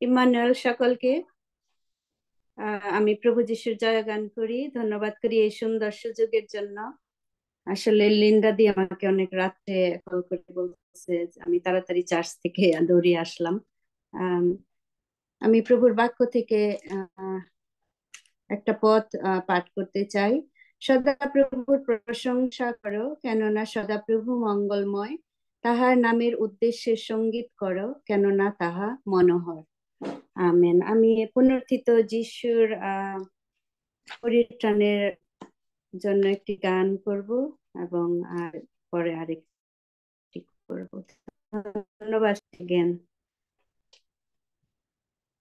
Emmanuel সকলকে আমি প্রভু যিশুর জয়গান করি, ধন্যবাদ করি এই সুন্দর সুযোগের জন্য। আসলে লিন্ডা দি আমাকে অনেক রাত্রে কল করে বলছে যে আমি তাড়াতাড়ি চার্চ থেকে দৌড়িয়ে আসলাম। আমি প্রভুর বাক্য থেকে একটা পথ পাঠ করতে চাই। সদাপ্রভুর প্রশংসা করো, কেননা সদাপ্রভু মঙ্গলময়। তাহার নামের উদ্দেশ্যে সঙ্গীত করো, কেননা তাহা মনোহর। আমেন। আমি পুনরুত্থিত যিশুর পরিত্রাণের জন্য একটি গান করব এবং পরে আরেকটি করব। ধন্যবাদ জ্ঞান।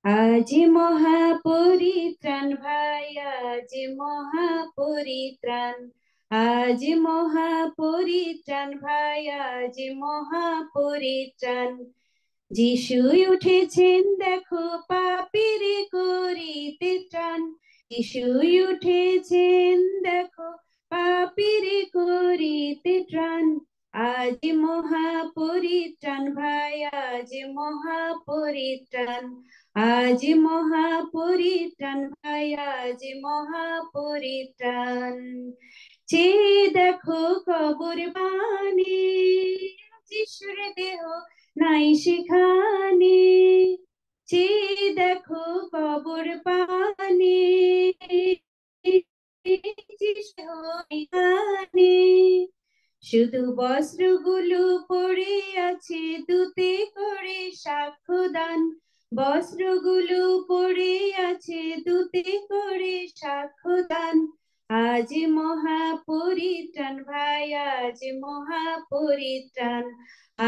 আজি মহাপরিত্রাণ ভাই, আজি মহাপরিত্রাণ, আজি মহাপরিত্রাণ ভাই, আজি মহাপরিত্রাণ। যিশুই উঠেছেন দেখো পাপীর করিতে ত্রাণ, যিশুই উঠেছেন দেখো পাপীর করিতে ত্রাণ। আজি মহাপরিত্রাণ ভাই, আজি মহাপরিত্রাণ, আজি মহাপরিত্রাণ ভাই, আজি মহাপরিত্রাণ। চেয়ে দেখো কবর পানে, যিশুর দেহ নাই সেখানে। চেয়ে দেখো কবর পানে, শুধু বস্ত্রগুলো পড়ে আছে দুতে করে সাক্ষ্যদান, বস্ত্রগুলো পড়ে আছে দুতে করে সাক্ষ্যদান। আজ মহাপরিত্রাণ ভাই, আজ মহাপরিত্রাণ,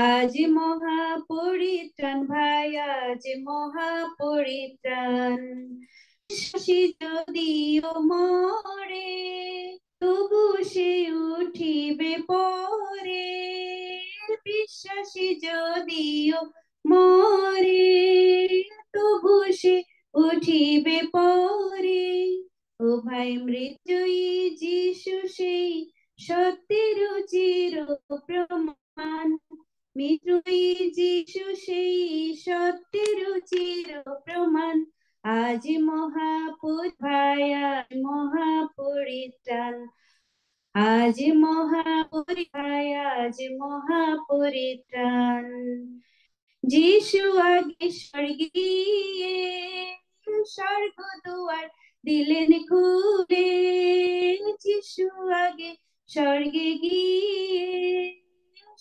আজ মহাপরিত্রাণ ভাই, আজ মহাপরিত্রাণ। শশী যদিও মরে তবু সে উঠিবে পরে, বিশ্বাসী যদিও মরে তবু সে উঠিবে পরে। ও ভাই মৃত্যুই যিশু সেই সত্যের চির প্রমাণ, মৃত্যুই যিশু সেই সত্যের চির প্রমাণ। আজ মহাপরিত্রাণ, আজ মহাপরিত্রাণ, আজ মহাপরিত্রাণ। যিশু আগে স্বর্গে গিয়ে স্বর্গ দুয়ার দিলেন খুলে, যিশু আগে স্বর্গে গিয়ে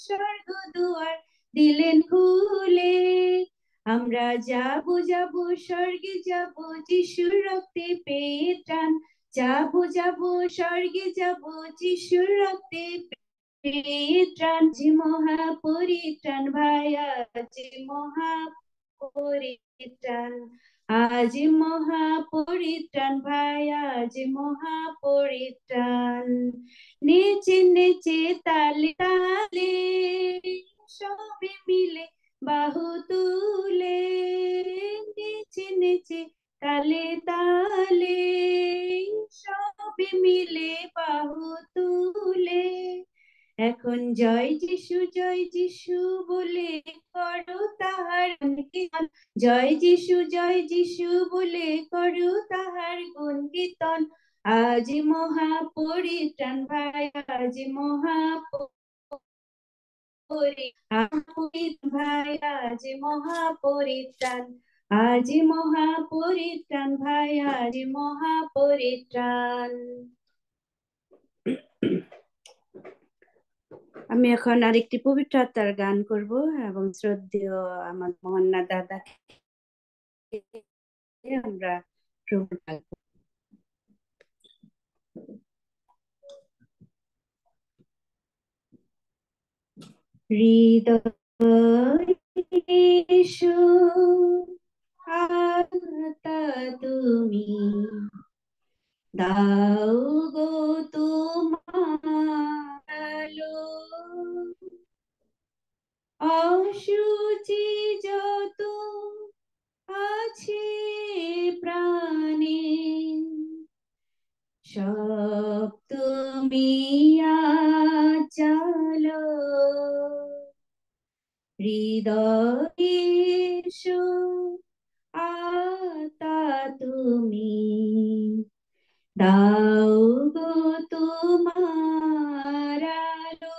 স্বর্গ দুয়ার দিলেন খুলে। আমরা যাবো যাবো স্বর্গে যাবো যিশুর রক্তে পেয়ে ত্রাণ, যাবো যাবো স্বর্গে যাবো যিশুর রক্তে পেয়ে ত্রাণ। জি মহাপরিত্রাণ ভাই, আজ মহাপরিত্রাণ, আজ মহাপরিত্রাণ ভাই, আজ মহাপরিত্রাণ। নেচে নেচে তালে তালে সবে মিলে বাহু তুলে, নেচে নেচে তালে তালে সবে মিলে বাহু তুলে। এখন জয় যিশু বলে করো তাহার গুণকীর্তন, জয় যিশু বলে করো তাহার গুণকীর্তন। আজ মহাপরিত্রাণ ভাই, আজ মহাপরিত্রাণ ভাই, আজ মহাপরিত্রাণ, আজ মহাপরিত্রাণ ভাই, আজ মহাপরিত্রাণ। আমি এখন আরেকটি পবিত্র আত্মার গান করব এবং শ্রদ্ধেয় আমার মোহন্না দাদাকে আমরা প্রভু ডাকবো। হৃদয় আত্মা তুমি দাও গো তোমার আলো, অসুচি যত আছে প্রাণে সব তুমি আচালো। হৃদয় আতা তুমি, দাও গো তোমার আলো,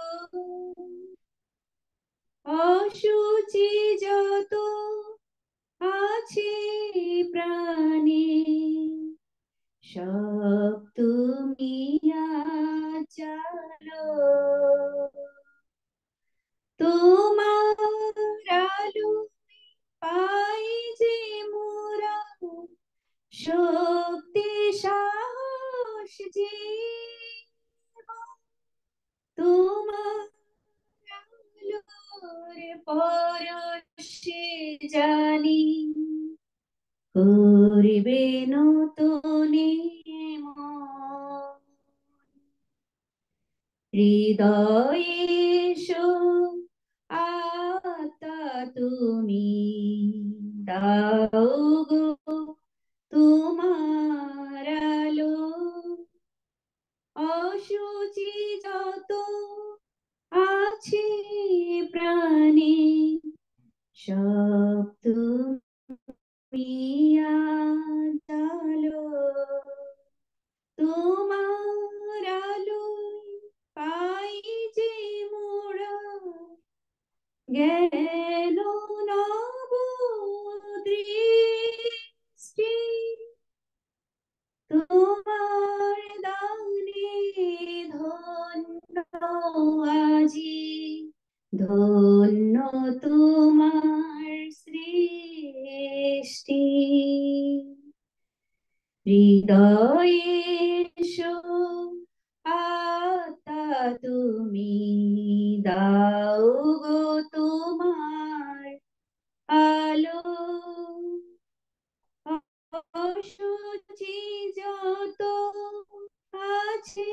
অসুচি যত আছে প্রাণে, সব তুমি আচালো। তোমার আলো পাই যে মোরা, শক্তি সাহস জীবন, তোমার আলোর পরশে জানি করবে নতুনে মন। হৃদয়ে এসো আত্মা তুমি, দাও গো তোমার আলো, অসুচি যত আছে প্রাণে, সব তুমি আলো। তোমার আলো পাই যে মোরা, জ্ঞান নব দৃষ্টি, তোমার দানে ধন্য আজি, ধন্য তোমার সৃষ্টি। হৃদয়ে এসো আত্মা তুমি, দাও গো তোমার আলো, অসুচি যত আছে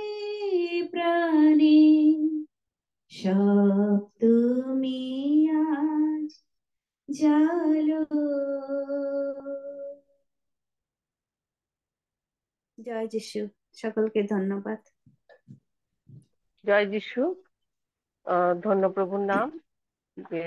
প্রাণে, সব তুমি আজ জালো। জয় যিশু। সকলকে ধন্যবাদ। জয় যিশু। ধন্য প্রভুর নাম যে